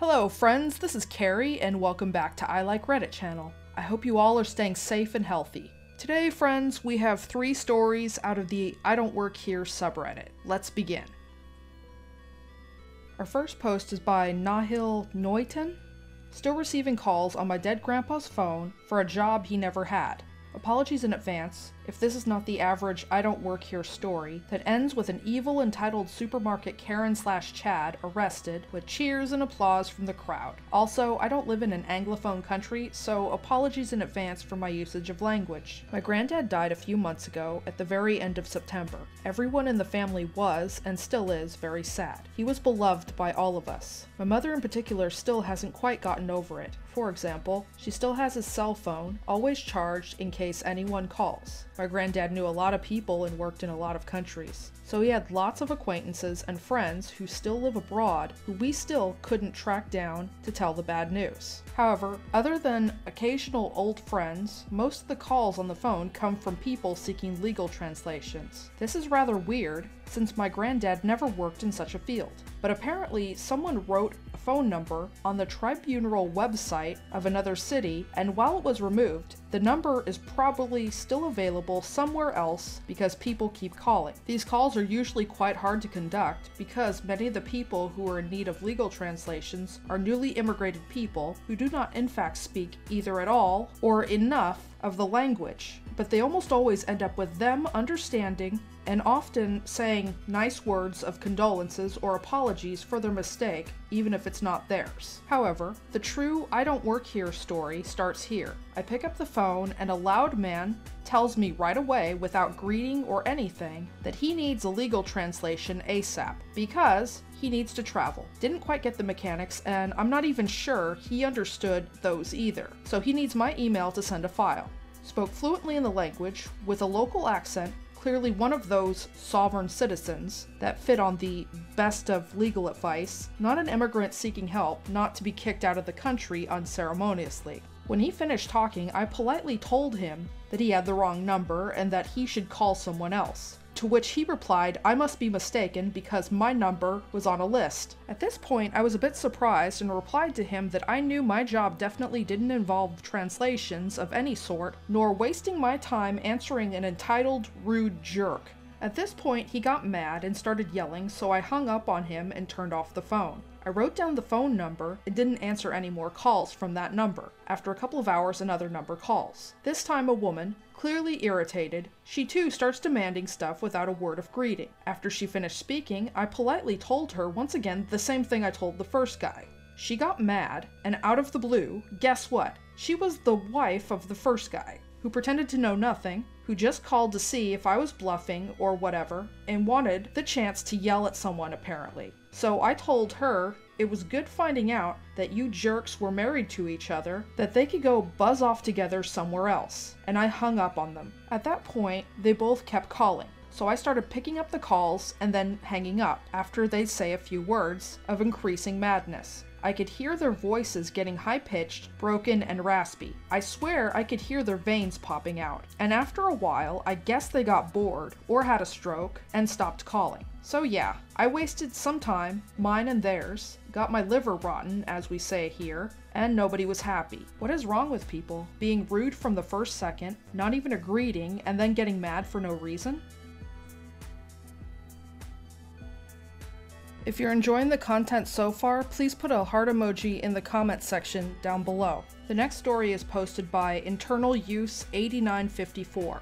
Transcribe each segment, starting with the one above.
Hello friends, this is Carrie and welcome back to I Like Reddit channel. I hope you all are staying safe and healthy. Today friends, we have 3 stories out of the I Don't Work Here subreddit. Let's begin. Our first post is by Nahil Noyton. Still receiving calls on my dead grandpa's phone for a job he never had. Apologies in advance if this is not the average I Don't Work Here story that ends with an evil entitled supermarket Karen/Chad arrested with cheers and applause from the crowd. Also, I don't live in an Anglophone country, so apologies in advance for my usage of language. My granddad died a few months ago at the very end of September. Everyone in the family was, and still is, very sad. He was beloved by all of us. My mother in particular still hasn't quite gotten over it. For example, she still has his cell phone, always charged in case anyone calls. My granddad knew a lot of people and worked in a lot of countries, so he had lots of acquaintances and friends who still live abroad who we still couldn't track down to tell the bad news. However, other than occasional old friends, most of the calls on the phone come from people seeking legal translations. This is rather weird, since my granddad never worked in such a field. But apparently someone wrote a phone number on the tribunal website of another city, and while it was removed, the number is probably still available somewhere else because people keep calling. These calls are usually quite hard to conduct because many of the people who are in need of legal translations are newly immigrated people who do not in fact speak either at all or enough of the language, but they almost always end up with them understanding and often saying nice words of condolences or apologies for their mistake, even if it's not theirs. However, the true I Don't Work Here story starts here. I pick up the phone and a loud man tells me right away, without greeting or anything, that he needs a legal translation ASAP because he needs to travel. Didn't quite get the mechanics, and I'm not even sure he understood those either. So he needs my email to send a file. Spoke fluently in the language, with a local accent, clearly one of those sovereign citizens that fit on the best of legal advice, not an immigrant seeking help, not to be kicked out of the country unceremoniously. When he finished talking, I politely told him that he had the wrong number and that he should call someone else. To which he replied, I must be mistaken because my number was on a list. At this point, I was a bit surprised and replied to him that I knew my job definitely didn't involve translations of any sort, nor wasting my time answering an entitled, rude jerk. At this point, he got mad and started yelling, so I hung up on him and turned off the phone. I wrote down the phone number and didn't answer any more calls from that number. After a couple of hours, another number calls. This time a woman, clearly irritated, she too starts demanding stuff without a word of greeting. After she finished speaking, I politely told her once again the same thing I told the first guy. She got mad, and out of the blue, guess what? She was the wife of the first guy, who pretended to know nothing, who just called to see if I was bluffing or whatever, and wanted the chance to yell at someone apparently. So I told her it was good finding out that you jerks were married to each other, that they could go buzz off together somewhere else, and I hung up on them. At that point, they both kept calling. So I started picking up the calls and then hanging up after they'd say a few words of increasing madness. I could hear their voices getting high-pitched, broken, and raspy. I swear I could hear their veins popping out. And after a while, I guess they got bored, or had a stroke, and stopped calling. So yeah, I wasted some time, mine and theirs, got my liver rotten, as we say here, and nobody was happy. What is wrong with people? Being rude from the first second, not even a greeting, and then getting mad for no reason? If you're enjoying the content so far, please put a heart emoji in the comment section down below. The next story is posted by Internal Use 8954.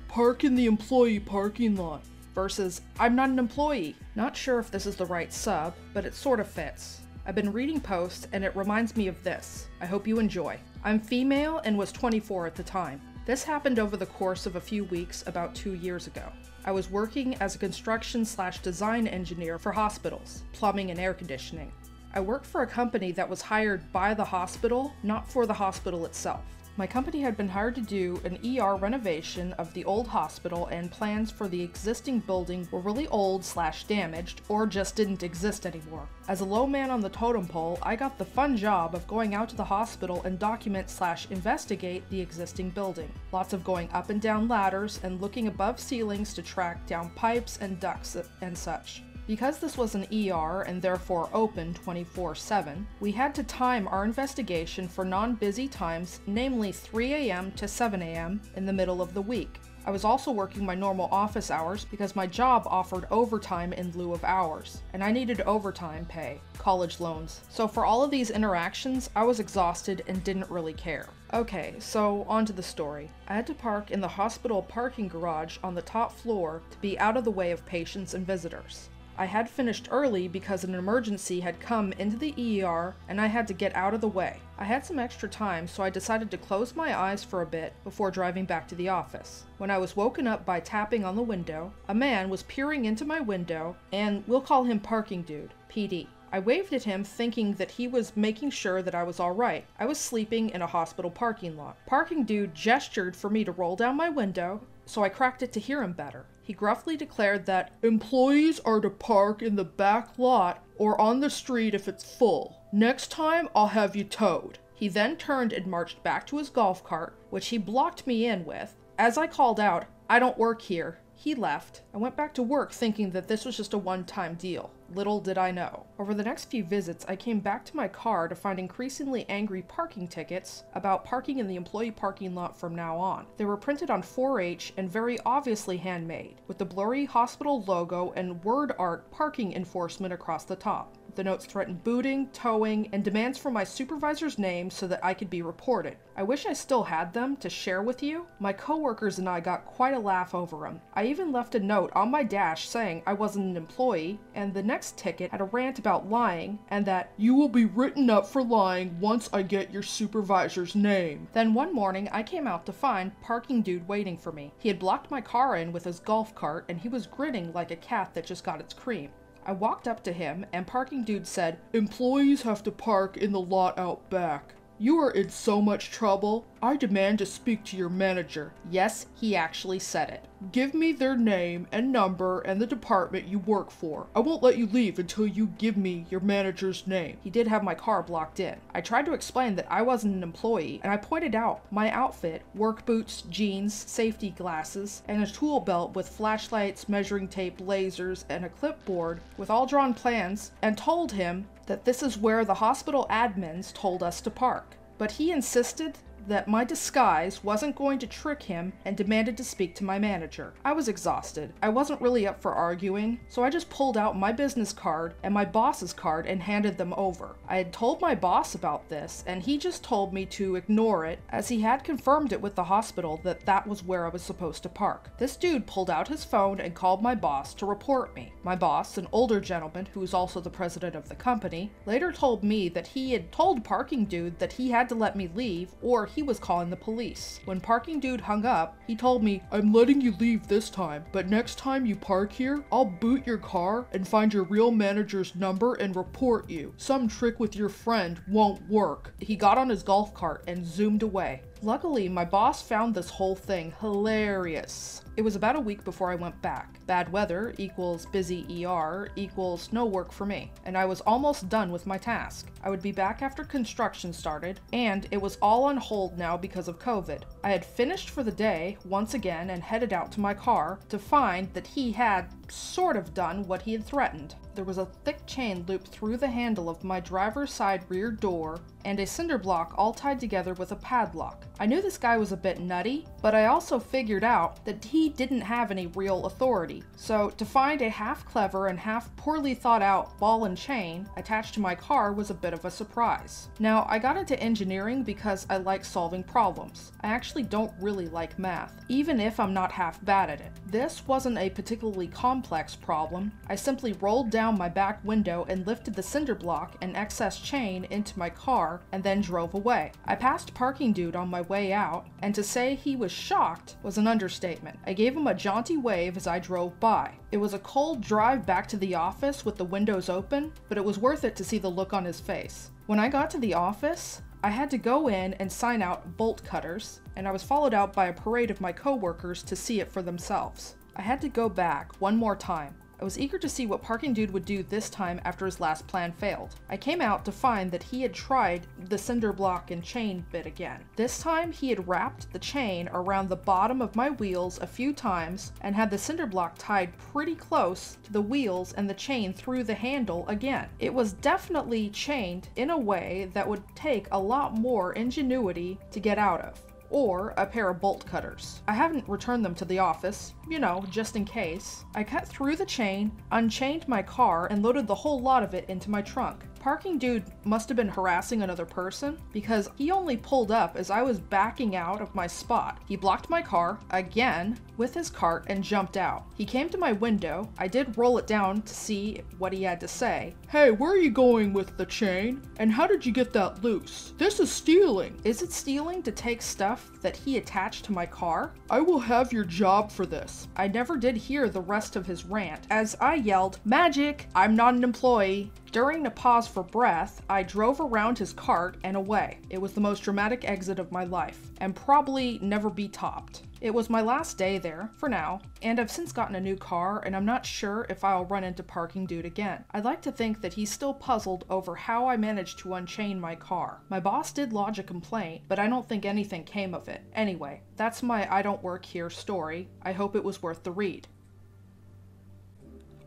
Park in the employee parking lot versus I'm not an employee. Not sure if this is the right sub, but it sort of fits. I've been reading posts and it reminds me of this. I hope you enjoy. I'm female and was 24 at the time. This happened over the course of a few weeks about 2 years ago. I was working as a construction/design engineer for hospitals, plumbing and air conditioning. I worked for a company that was hired by the hospital, not for the hospital itself. My company had been hired to do an ER renovation of the old hospital, and plans for the existing building were really old/damaged or just didn't exist anymore. As a low man on the totem pole, I got the fun job of going out to the hospital and document/investigate the existing building. Lots of going up and down ladders and looking above ceilings to track down pipes and ducts and such. Because this was an ER and therefore open 24/7, we had to time our investigation for non-busy times, namely 3 a.m. to 7 a.m. in the middle of the week. I was also working my normal office hours because my job offered overtime in lieu of hours, and I needed overtime pay, college loans. So for all of these interactions, I was exhausted and didn't really care. Okay, so on to the story. I had to park in the hospital parking garage on the top floor to be out of the way of patients and visitors. I had finished early because an emergency had come into the ER and I had to get out of the way. I had some extra time, so I decided to close my eyes for a bit before driving back to the office. When I was woken up by tapping on the window, a man was peering into my window, and we'll call him Parking Dude, PD. I waved at him thinking that he was making sure that I was alright. I was sleeping in a hospital parking lot. Parking Dude gestured for me to roll down my window, so I cracked it to hear him better. He gruffly declared that employees are to park in the back lot or on the street if it's full. Next time, I'll have you towed. He then turned and marched back to his golf cart, which he blocked me in with. As I called out, "I don't work here," he left. I went back to work thinking that this was just a one-time deal. Little did I know. Over the next few visits, I came back to my car to find increasingly angry parking tickets about parking in the employee parking lot from now on. They were printed on 4H and very obviously handmade, with the blurry hospital logo and word art parking enforcement across the top. The notes threatened booting, towing, and demands for my supervisor's name so that I could be reported. I wish I still had them to share with you. My coworkers and I got quite a laugh over them. I even left a note on my dash saying I wasn't an employee, and the next ticket had a rant about lying, and that you will be written up for lying once I get your supervisor's name. Then one morning I came out to find Parking Dude waiting for me. He had blocked my car in with his golf cart, and he was grinning like a cat that just got its cream. I walked up to him, and Parking Dude said, "Employees have to park in the lot out back. You are in so much trouble. I demand to speak to your manager." Yes, he actually said it. "Give me their name and number and the department you work for. I won't let you leave until you give me your manager's name." He did have my car blocked in. I tried to explain that I wasn't an employee, and I pointed out my outfit, work boots, jeans, safety glasses, and a tool belt with flashlights, measuring tape, lasers, and a clipboard with all drawn plans, and told him that this is where the hospital admins told us to park. But he insisted that my disguise wasn't going to trick him and demanded to speak to my manager. I was exhausted. I wasn't really up for arguing, so I just pulled out my business card and my boss's card and handed them over. I had told my boss about this, and he just told me to ignore it, as he had confirmed it with the hospital that that was where I was supposed to park. This dude pulled out his phone and called my boss to report me. My boss, an older gentleman who was also the president of the company, later told me that he had told Parking Dude that he had to let me leave or he was calling the police. When Parking Dude hung up, he told me, "I'm letting you leave this time, but next time you park here, I'll boot your car and find your real manager's number and report you. Some trick with your friend won't work." He got on his golf cart and zoomed away. Luckily, my boss found this whole thing hilarious. It was about a week before I went back. Bad weather equals busy ER equals no work for me, and I was almost done with my task. I would be back after construction started, and it was all on hold now because of COVID. I had finished for the day once again and headed out to my car to find that he had sort of done what he had threatened. There was a thick chain looped through the handle of my driver's side rear door and a cinder block all tied together with a padlock. I knew this guy was a bit nutty, but I also figured out that he didn't have any real authority. So to find a half clever and half poorly thought out ball and chain attached to my car was a bit of a surprise. Now, I got into engineering because I like solving problems. I actually don't really like math, even if I'm not half bad at it. This wasn't a particularly complex problem. I simply rolled down my back window and lifted the cinder block and excess chain into my car and then drove away. I passed Parking Dude on my way out, and to say he was shocked was an understatement. I gave him a jaunty wave as I drove by. It was a cold drive back to the office with the windows open, but it was worth it to see the look on his face. When I got to the office, I had to go in and sign out bolt cutters, and I was followed out by a parade of my coworkers to see it for themselves. I had to go back one more time. I was eager to see what Parking Dude would do this time after his last plan failed. I came out to find that he had tried the cinder block and chain bit again. This time he had wrapped the chain around the bottom of my wheels a few times and had the cinder block tied pretty close to the wheels and the chain through the handle again. It was definitely chained in a way that would take a lot more ingenuity to get out of. Or a pair of bolt cutters. I haven't returned them to the office, you know, just in case. I cut through the chain, unchained my car, and loaded the whole lot of it into my trunk. Parking Dude must have been harassing another person because he only pulled up as I was backing out of my spot. He blocked my car, again, with his cart and jumped out. He came to my window. I did roll it down to see what he had to say. "Hey, where are you going with the chain? And how did you get that loose? This is stealing." Is it stealing to take stuff that he attached to my car? "I will have your job for this." I never did hear the rest of his rant as I yelled, "Magic! I'm not an employee." During a pause for breath, I drove around his cart and away. It was the most dramatic exit of my life, and probably never be topped. It was my last day there, for now, and I've since gotten a new car, and I'm not sure if I'll run into Parking Dude again. I'd like to think that he's still puzzled over how I managed to unchain my car. My boss did lodge a complaint, but I don't think anything came of it. Anyway, that's my I Don't Work Here story. I hope it was worth the read.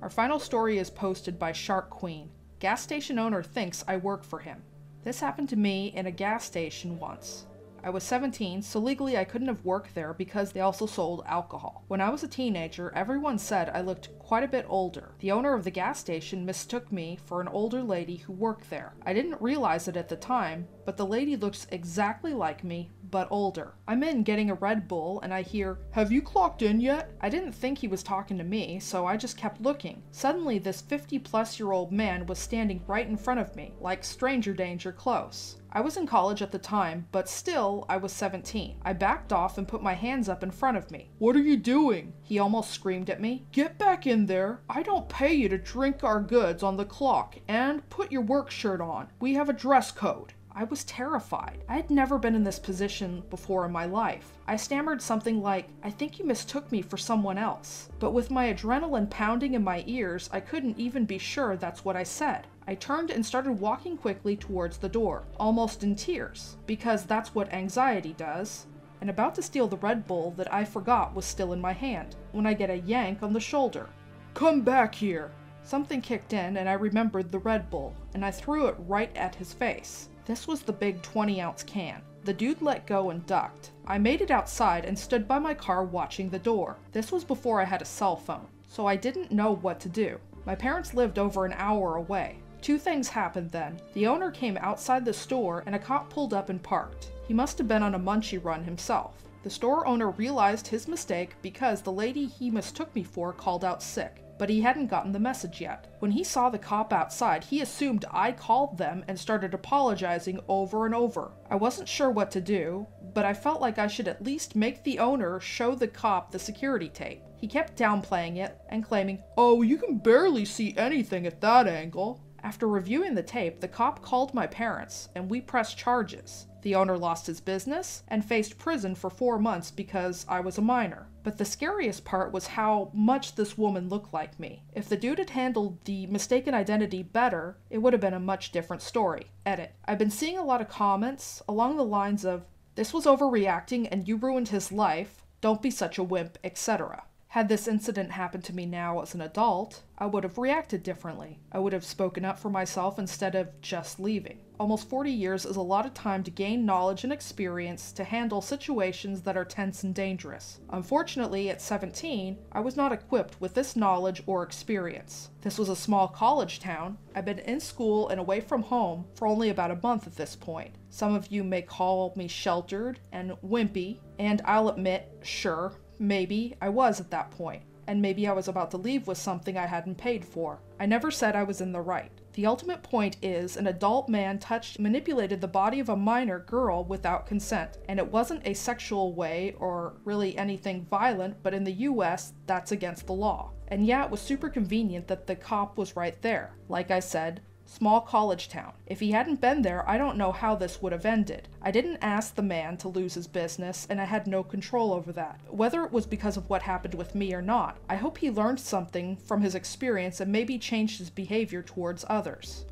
Our final story is posted by Shark Queen. Gas station owner thinks I work for him. This happened to me in a gas station once. I was 17, so legally I couldn't have worked there because they also sold alcohol. When I was a teenager, everyone said I looked quite a bit older. The owner of the gas station mistook me for an older lady who worked there. I didn't realize it at the time, but the lady looks exactly like me, but older. I'm in getting a Red Bull and I hear, "Have you clocked in yet?" I didn't think he was talking to me, so I just kept looking. Suddenly this 50-plus-year-old man was standing right in front of me, like stranger danger close. I was in college at the time, but still, I was 17. I backed off and put my hands up in front of me. "What are you doing?" He almost screamed at me. "Get back in there. I don't pay you to drink our goods on the clock, and put your work shirt on. We have a dress code." I was terrified. I had never been in this position before in my life. I stammered something like, "I think you mistook me for someone else." But with my adrenaline pounding in my ears, I couldn't even be sure that's what I said. I turned and started walking quickly towards the door, almost in tears, because that's what anxiety does, and about to steal the Red Bull that I forgot was still in my hand, when I get a yank on the shoulder. "Come back here!" Something kicked in and I remembered the Red Bull, and I threw it right at his face. This was the big 20-ounce can. The dude let go and ducked. I made it outside and stood by my car watching the door. This was before I had a cell phone, so I didn't know what to do. My parents lived over an hour away. Two things happened then. The owner came outside the store and a cop pulled up and parked. He must have been on a munchie run himself. The store owner realized his mistake because the lady he mistook me for called out sick, but he hadn't gotten the message yet. When he saw the cop outside, he assumed I called them and started apologizing over and over. I wasn't sure what to do, but I felt like I should at least make the owner show the cop the security tape. He kept downplaying it and claiming, "Oh, you can barely see anything at that angle." After reviewing the tape, the cop called my parents, and we pressed charges. The owner lost his business and faced prison for 4 months because I was a minor. But the scariest part was how much this woman looked like me. If the dude had handled the mistaken identity better, it would have been a much different story. Edit. I've been seeing a lot of comments along the lines of, "This was overreacting and you ruined his life, don't be such a wimp," etc. Had this incident happened to me now as an adult, I would have reacted differently. I would have spoken up for myself instead of just leaving. Almost 40 years is a lot of time to gain knowledge and experience to handle situations that are tense and dangerous. Unfortunately, at 17, I was not equipped with this knowledge or experience. This was a small college town. I've been in school and away from home for only about a month at this point. Some of you may call me sheltered and wimpy, and I'll admit, sure, maybe I was at that point, and maybe I was about to leave with something I hadn't paid for. I never said I was in the right. The ultimate point is an adult man touched and manipulated the body of a minor girl without consent, and it wasn't a sexual way or really anything violent, but in the US, that's against the law. And yeah, it was super convenient that the cop was right there. Like I said, Small college town. If he hadn't been there, I don't know how this would have ended. I didn't ask the man to lose his business, and I had no control over that. Whether it was because of what happened with me or not, I hope he learned something from his experience and maybe changed his behavior towards others.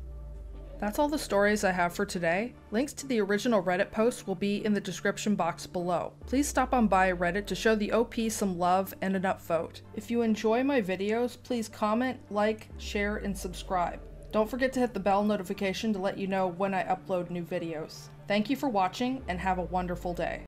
That's all the stories I have for today. Links to the original Reddit post will be in the description box below. Please stop on by Reddit to show the OP some love and an upvote. If you enjoy my videos, please comment, like, share, and subscribe. Don't forget to hit the bell notification to let you know when I upload new videos. Thank you for watching, and have a wonderful day.